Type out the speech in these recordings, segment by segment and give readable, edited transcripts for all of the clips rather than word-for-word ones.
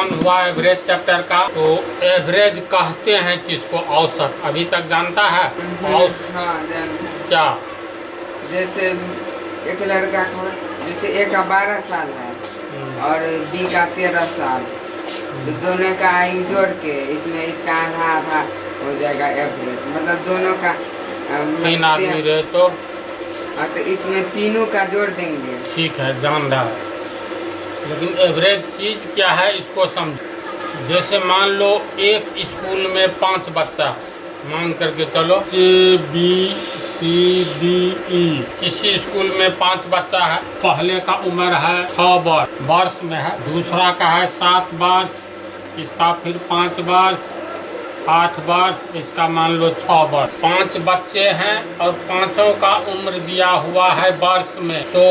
समापन हुआ average chapter का। तो एवरेज कहते हैं किसको? औसत। अभी तक जानता है हाँ, क्या? जैसे एक लड़का का, जैसे ए का 12 साल है और बी का 13 साल, तो दोनों का आयु जोड़ के इसमें इसका आधा आधा हो जाएगा एवरेज। मतलब दोनों का 3 आदमी रहे तो तो इसमें तीनों का जोड़ देंगे। ठीक है, जान रहा है, लेकिन एवरेज चीज़ क्या है इसको समझो। जैसे मान लो एक स्कूल में 5 बच्चा, मान करके चलो A B C D E, किसी स्कूल में 5 बच्चा है। पहले का उम्र है 6 वर्ष में है, दूसरा का है 7 वर्ष, इसका फिर 5 वर्ष, 8 वर्ष, इसका मान लो 6 वर्ष। 5 बच्चे हैं और पांचों का उम्र दिया हुआ है वर्ष में। तो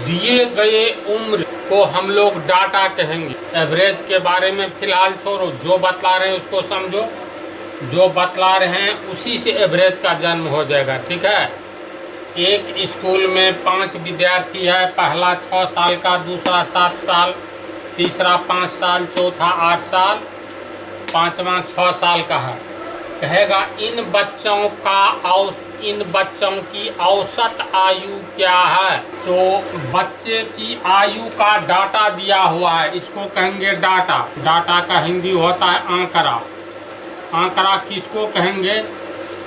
दिए गए उम्र को हम लोग डाटा कहेंगे। एवरेज के बारे में फिलहाल छोड़ो, जो बतला रहे हैं उसको समझो। जो बतला रहे हैं उसी से एवरेज का जन्म हो जाएगा। ठीक है, एक स्कूल में 5 विद्यार्थी है, पहला 6 साल का, दूसरा 7 साल, तीसरा 5 साल, चौथा 8 साल, पांचवा 6 साल का है। कहेगा इन बच्चों की औसत आयु क्या है? तो बच्चे की आयु का डाटा दिया हुआ है, इसको कहेंगे डाटा। डाटा का हिंदी होता है आंकड़ा। आंकड़ा किसको कहेंगे?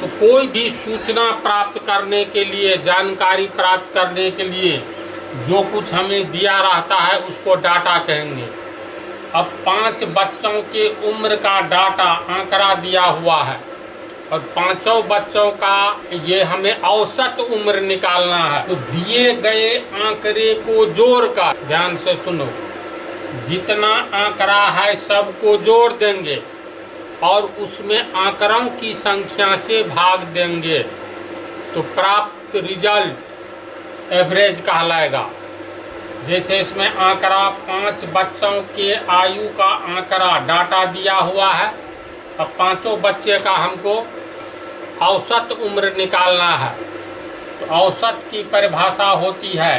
तो कोई भी सूचना प्राप्त करने के लिए, जानकारी प्राप्त करने के लिए जो कुछ हमें दिया रहता है उसको डाटा कहेंगे। अब 5 बच्चों के उम्र का डाटा आंकड़ा दिया हुआ है और पांचों बच्चों का ये हमें औसत उम्र निकालना है। तो दिए गए आंकड़े को जोड़कर, ध्यान से सुनो, जितना आंकड़ा है सबको जोड़ देंगे और उसमें आंकड़ों की संख्या से भाग देंगे तो प्राप्त रिजल्ट एवरेज कहलाएगा। जैसे इसमें आंकड़ा 5 बच्चों के आयु का आंकड़ा डाटा दिया हुआ है। अब पांचों बच्चे का हमको औसत उम्र निकालना है। तो औसत की परिभाषा होती है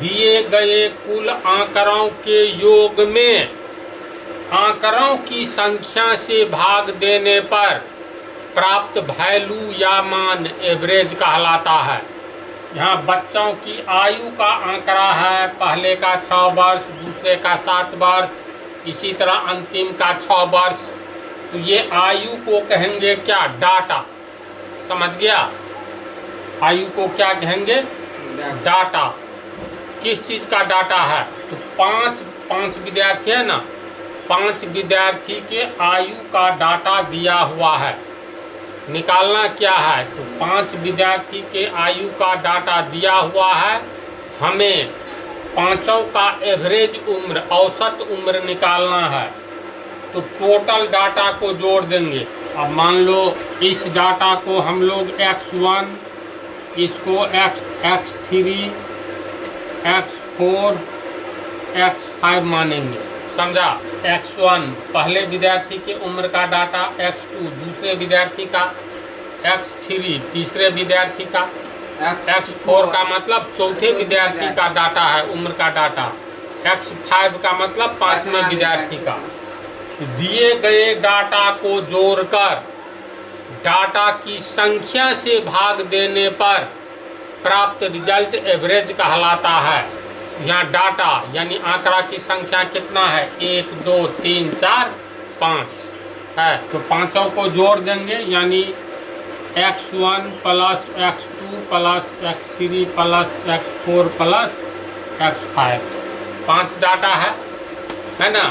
दिए गए कुल आंकड़ों के योग में आंकड़ों की संख्या से भाग देने पर प्राप्त वैल्यू या मान एवरेज कहलाता है। यहाँ बच्चों की आयु का आंकड़ा है, पहले का 6 वर्ष, दूसरे का 7 वर्ष, इसी तरह अंतिम का 6 वर्ष। तो ये आयु को कहेंगे क्या? डाटा। समझ गया? आयु को क्या कहेंगे? डाटा। किस चीज़ का डाटा है? तो 5 विद्यार्थी है ना, 5 विद्यार्थी के आयु का डाटा दिया हुआ है। निकालना क्या है? तो 5 विद्यार्थी के आयु का डाटा दिया हुआ है, हमें पांचों का एवरेज उम्र, औसत उम्र निकालना है। तो टोटल डाटा को जोड़ देंगे। अब मान लो इस डाटा को हम लोग x1, इसको x3, x4, x5 मानेंगे। समझा? x1 पहले विद्यार्थी के उम्र का डाटा, x2 दूसरे विद्यार्थी का, x3 तीसरे विद्यार्थी का, x4 का मतलब चौथे विद्यार्थी का डाटा है, उम्र का डाटा, x5 का मतलब 5वें विद्यार्थी का। दिए गए डाटा को जोड़कर डाटा की संख्या से भाग देने पर प्राप्त रिजल्ट एवरेज कहलाता है। यहाँ डाटा यानी आंकड़ा की संख्या कितना है? 1 2 3 4 5 है। तो पांचों को जोड़ देंगे यानी x1 plus x2 plus x3 plus x4 plus x5। 5 data है ना?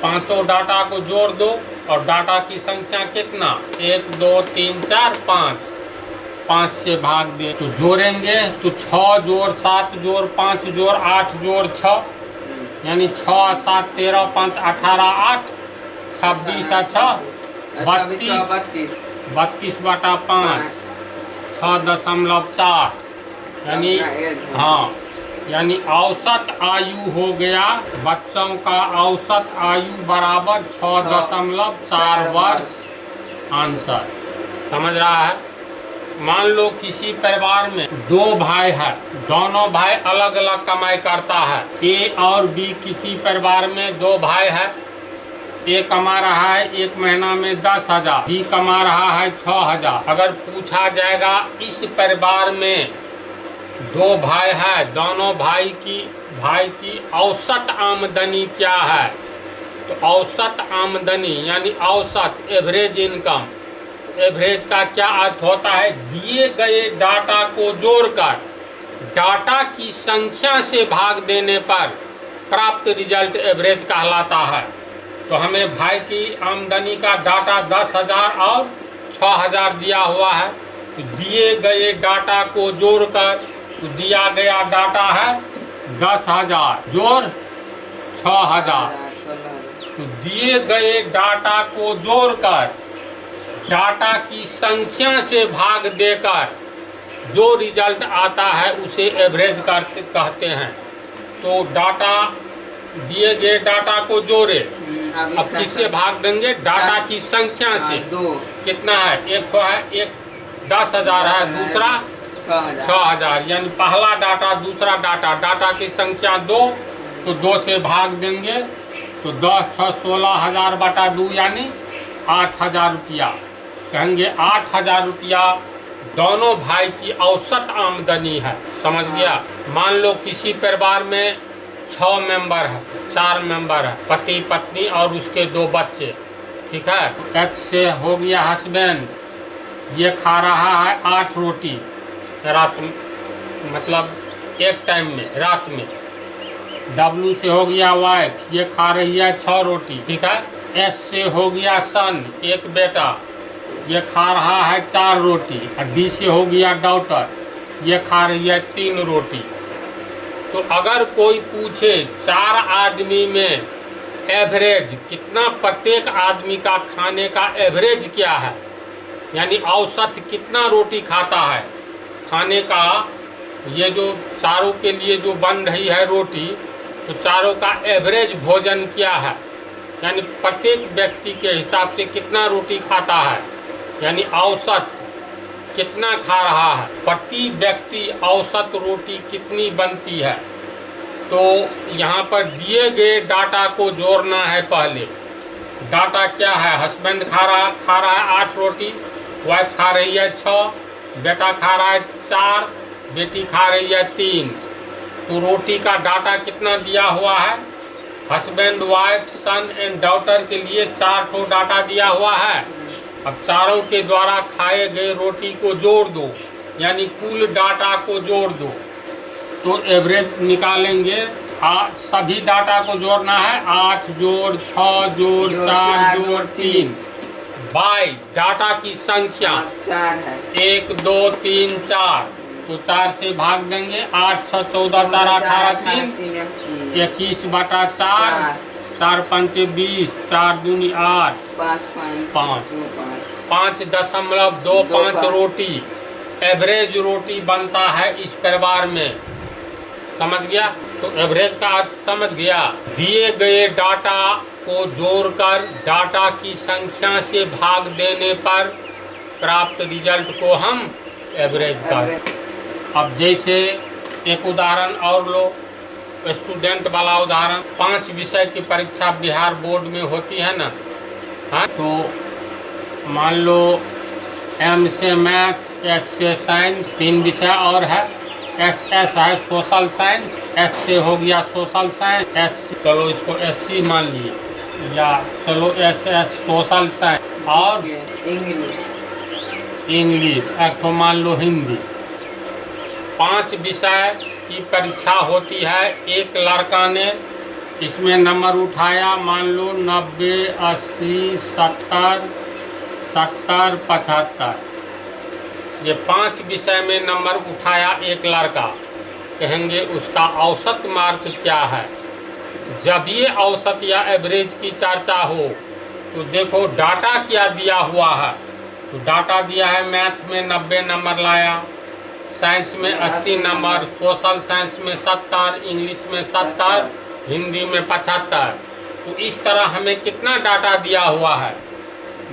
पांचों डाटा को जोड़ दो और डाटा की संख्या कितना? 1 2 3 4 5। 5 से भाग दे तो जोड़ेंगे तो 6 जोड़ 7 जोड़ 5 जोड़ 8 जोड़ 6 यानी 6 7 13 5 18 8 26 6 32 बटा 5 6.4 यानी हाँ, यानी औसत आयु हो गया बच्चों का औसत आयु बराबर 6.4 वर्ष। आंसर समझ रहा है? मान लो किसी परिवार में 2 भाई है, दोनों भाई अलग अलग कमाई करता है। ए और बी किसी परिवार में 2 भाई है, ए कमा रहा है एक महीना में 10,000, बी कमा रहा है 6,000। अगर पूछा जाएगा इस परिवार में 2 भाई है, दोनों भाई की औसत आमदनी क्या है, तो औसत आमदनी यानी औसत एवरेज इनकम, एवरेज का क्या अर्थ होता है, दिए गए डाटा को जोड़कर डाटा की संख्या से भाग देने पर प्राप्त रिजल्ट एवरेज कहलाता है। तो हमें भाई की आमदनी का डाटा 10,000 और 6,000 दिया हुआ है, तो दिए गए डाटा को जोड़कर तो दिया गया डाटा है 10,000 जोड़ 6,000। तो दिए गए डाटा को जोड़कर डाटा की संख्या से भाग देकर जो रिजल्ट आता है उसे एवरेज कहते हैं। तो डाटा दिए गए डाटा को जोड़े, अब किससे भाग देंगे, डाटा की संख्या से। कितना है, एक तो है, एक 10,000 है, दूसरा 6,000, यानी पहला डाटा दूसरा डाटा, डाटा की संख्या 2, तो 2 से भाग देंगे तो 10 6 16,000 बटा 2 यानी 8,000 रुपया। कहेंगे 8,000 रुपया दोनों भाई की औसत आमदनी है। समझ गया। मान लो किसी परिवार में 6 मेंबर है, 4 मेंबर है, पति पत्नी और उसके 2 बच्चे, ठीक है। X से हो गया हस्बैंड, ये खा रहा है 8 रोटी रात में, मतलब एक टाइम में रात में। W से हो गया वाइफ, ये खा रही है 6 रोटी, ठीक है। S से हो गया सन, एक बेटा, ये खा रहा है 4 रोटी। और D से हो गया डॉटर, ये खा रही है 3 रोटी। तो अगर कोई पूछे 4 आदमी में एवरेज कितना, प्रत्येक आदमी का खाने का एवरेज क्या है, यानी औसत कितना रोटी खाता है खाने का, ये जो चारों के लिए जो बन रही है रोटी, तो चारों का एवरेज भोजन क्या है, यानी प्रत्येक व्यक्ति के हिसाब से कितना रोटी खाता है, यानी औसत कितना खा रहा है, प्रति व्यक्ति औसत रोटी कितनी बनती है। तो यहाँ पर दिए गए डाटा को जोड़ना है। पहले डाटा क्या है, हस्बैंड खा रहा है 8 रोटी, वाइफ खा रही है 6, बेटा खा रहा है 4, बेटी खा रही है 3। तो रोटी का डाटा कितना दिया हुआ है, husband wife son and daughter के लिए 4 ठो डाटा दिया हुआ है। अब चारों के द्वारा खाए गए रोटी को जोड़ दो, यानी कुल डाटा को जोड़ दो, तो एवरेज निकालेंगे। सभी डाटा को जोड़ना है, 8 जोड़ 6 जोड़ 4 जोड़ 3 बाई डाटा की संख्या 4 है, 1 2 3 4, तो 4 से भाग देंगे, 8 6 14 4 18 3 21 बटा 4, 4 5 20, 4 दूनी 8, 5.25 रोटी एवरेज रोटी बनता है इस परिवार में। समझ गया। तो एवरेज का अर्थ समझ गया। दिए गए डाटा को जोड़कर डाटा की संख्या से भाग देने पर प्राप्त रिजल्ट को हम एवरेज कहते हैं। अब जैसे एक उदाहरण और लो, स्टूडेंट वाला उदाहरण। 5 विषय की परीक्षा बिहार बोर्ड में होती है ना, हाँ। तो मान लो M से मैथ, S से साइंस, 3 विषय और है। SS है सोशल साइंस, S से हो गया सोशल साइंस, S चलो इसको SC मान लिए, या चलो SS सोशल साइंस और इंग्लिश एक तो मान लो हिंदी। 5 विषय की परीक्षा होती है। एक लड़का ने इसमें नंबर उठाया, मान लो 90 80 70 70 75, ये 5 विषय में नंबर उठाया एक लड़का। कहेंगे उसका औसत मार्क क्या है। जब ये औसत या एवरेज की चर्चा हो तो देखो डाटा क्या दिया हुआ है। तो डाटा दिया है मैथ में 90 नंबर लाया, साइंस में 80 नंबर, सोशल साइंस में 70, इंग्लिश में 70, हिंदी में 75। तो इस तरह हमें कितना डाटा दिया हुआ है,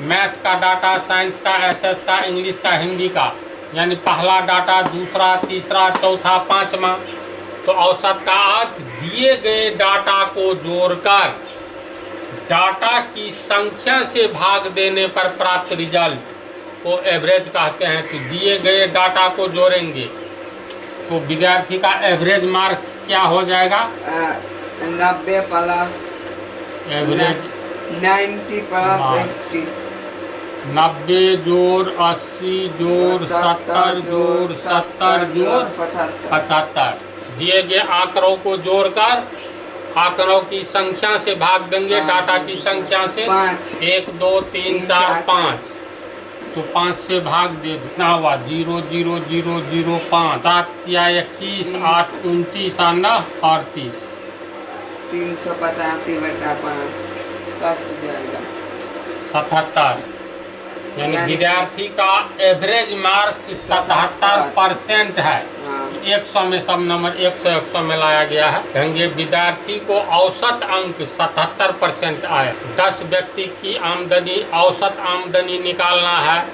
मैथ का डाटा, साइंस का, SS का, इंग्लिश का, हिंदी का, यानी पहला डाटा, दूसरा, तीसरा, चौथा, 5वां। तो औसत का अर्थ दिए गए डाटा को जोड़कर डाटा की संख्या से भाग देने पर प्राप्त रिजल्ट को एवरेज कहते हैं। तो दिए गए डाटा को जोड़ेंगे तो विद्यार्थी का एवरेज मार्क्स क्या हो जाएगा? 90 प्लस एवरेज 90 प्लस 80। 90 जोड़ 80 जोड़ 70 जोड़ 70 जोड़ 75। दिए गए आंकड़ों को जोड़कर आंकड़ों की संख्या से भाग देंगे डाटा की संख्या से। 1 2 3 4 5, तो 5 से भाग दे कितना हुआ? 0 0 0 0 5। 7 या 21 8 29 9 38। 385 बटा 5 कट जाएगा 77। यानी विद्यार्थी का एवरेज मार्क्स 77% है। 100 में सब नंबर 100 में लाया गया है। कहेंगे विद्यार्थी को औसत अंक 77% आया। 10 व्यक्ति की आमदनी औसत आमदनी निकालना है।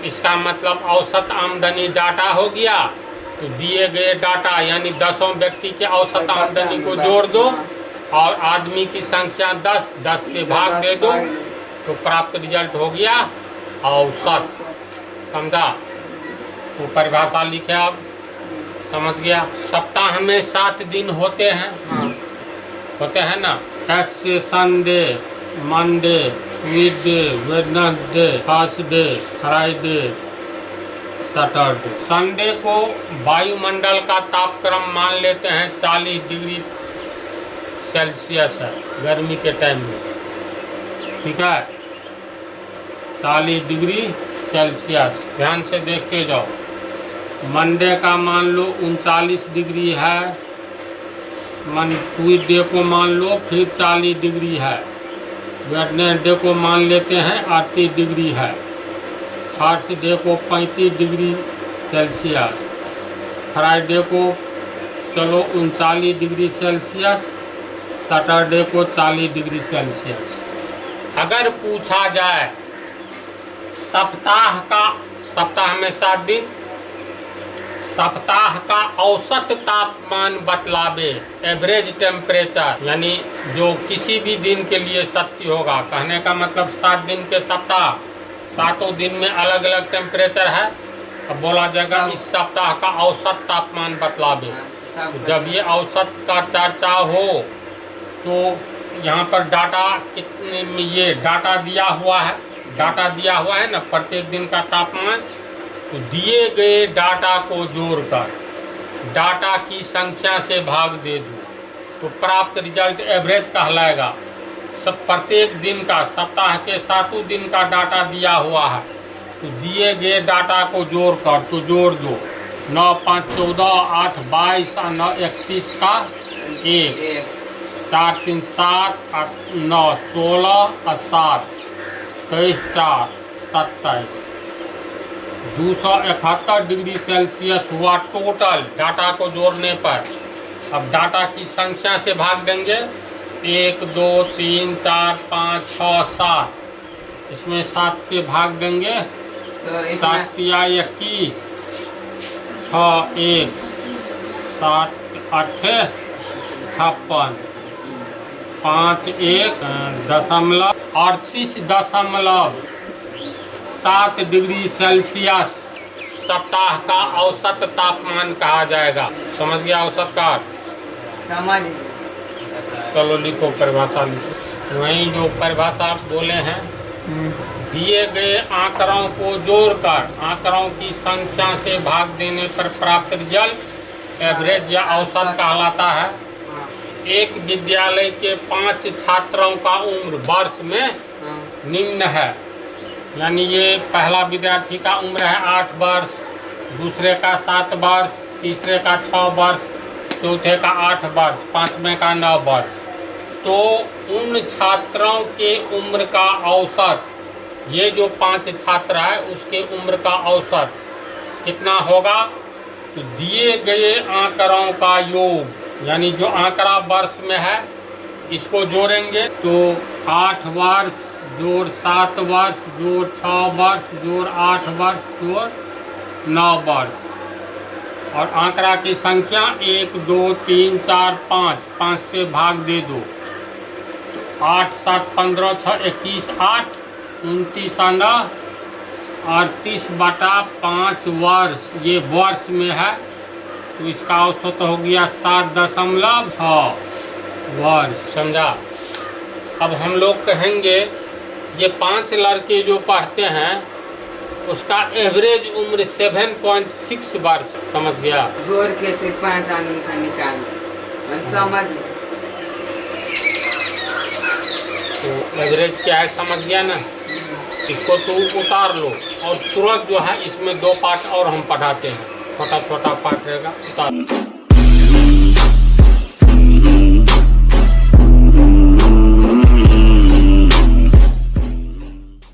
इसका मतलब औसत आमदनी डाटा हो गया। तो दिए गए डाटा यानी 10 व्यक्ति के औसत आमदनी को जोड़ दो और आदमी की संख्या 10 से भाग दे दो तो प्राप्त रिजल्ट हो गया औसत। समझा? तो परिभाषा लिखे आप, समझ गया? सप्ताह में 7 दिन होते हैं। होते हैं ना? ऐसे Sunday, Monday, Tuesday, Wednesday, Thursday, Friday, Saturday. Sunday को वायुमंडल का तापक्रम मान लेते हैं 40 डिग्री सेल्सियस है गर्मी के टाइम में। ठीक है, 40 डिग्री सेल्सियस। ध्यान से देखते जाओ। मंडे का मान लो 39 डिग्री है। ट्यूसडे को मान लो फिर 40 डिग्री है। वेडनेसडे को मान लेते हैं 38 डिग्री है। थर्सडे को 35 डिग्री सेल्सियस। फ्राइडे को चलो 39 डिग्री सेल्सियस। सैटरडे को 40 डिग्री सेल्सियस। अगर पूछा जाए सप्ताह में 7 दिन, सप्ताह का औसत तापमान बतलावे, एवरेज टेम्परेचर, यानी जो किसी भी दिन के लिए सत्य होगा। कहने का मतलब 7 दिन के सप्ताह, 7 दिन में अलग अलग टेम्परेचर है। अब बोला जाएगा इस सप्ताह का औसत तापमान बतलावे। जब ये औसत का चर्चा हो तो यहाँ पर डाटा कितने में, ये डाटा दिया हुआ है। डाटा दिया हुआ है ना, प्रत्येक दिन का तापमान। तो दिए गए डाटा को जोड़कर डाटा की संख्या से भाग दे दो तो प्राप्त रिजल्ट एवरेज कहलाएगा। सब प्रत्येक दिन का, सप्ताह के 7 दिन का डाटा दिया हुआ है। तो दिए गए डाटा को जोड़कर तो जोड़ दो। 9 5 14 8 22 और 9 31 का 1, 4 3 7 8 9 16 और 7 23 4 27। 271 डिग्री सेल्सियस हुआ टोटल डाटा को जोड़ने पर। अब डाटा की संख्या से भाग देंगे। 1 2 3 4 5 6 7। इसमें 7 से भाग देंगे तो 7 या 21, 6 1 7 8 56, 5 1 दशमलव 38.7 डिग्री सेल्सियस सप्ताह का औसत तापमान कहा जाएगा। समझ गया औसत का? समझ। चलो लिखो, परिभाषा लिखो। वही जो परिभाषा आप बोले हैं, दिए गए आंकड़ों को जोड़कर आंकड़ों की संख्या से भाग देने पर प्राप्त रिजल्ट एवरेज या औसत कहलाता है। एक विद्यालय के 5 छात्रों का उम्र वर्ष में निम्न है। यानी ये पहला विद्यार्थी का उम्र है 8 वर्ष, दूसरे का 7 वर्ष, तीसरे का 6 वर्ष, चौथे का 8 वर्ष, पांचवें का 9 वर्ष। तो उन छात्रों के उम्र का औसत, ये जो 5 छात्र है उसके उम्र का औसत कितना होगा? तो दिए गए आंकड़ों का योग, यानी जो आंकड़ा वर्ष में है इसको जोड़ेंगे तो 8 वर्ष जोड़ 7 वर्ष जोड़ 6 वर्ष जोड़ 8 वर्ष जोड़ 9 वर्ष। और आंकड़ा की संख्या 1 2 3 4 5 से भाग दे दो तो 8 7 15 6 21 8 29 9 38/5 वर्ष, ये वर्ष में है तो इसका औसत हो गया 7.6 वर्ष। समझा। अब हम लोग कहेंगे ये 5 लड़के जो पढ़ते हैं उसका एवरेज उम्र 7.6 वर्ष। समझ गया। जोड़ के फिर 5 आदमी का निकाल समझ। तो एवरेज क्या है समझ गया ना। इसको तो उतार लो और तुरंत जो है इसमें 2 पार्ट और हम पढ़ाते हैं, छोटा छोटा पार्ट रहेगा, उतार।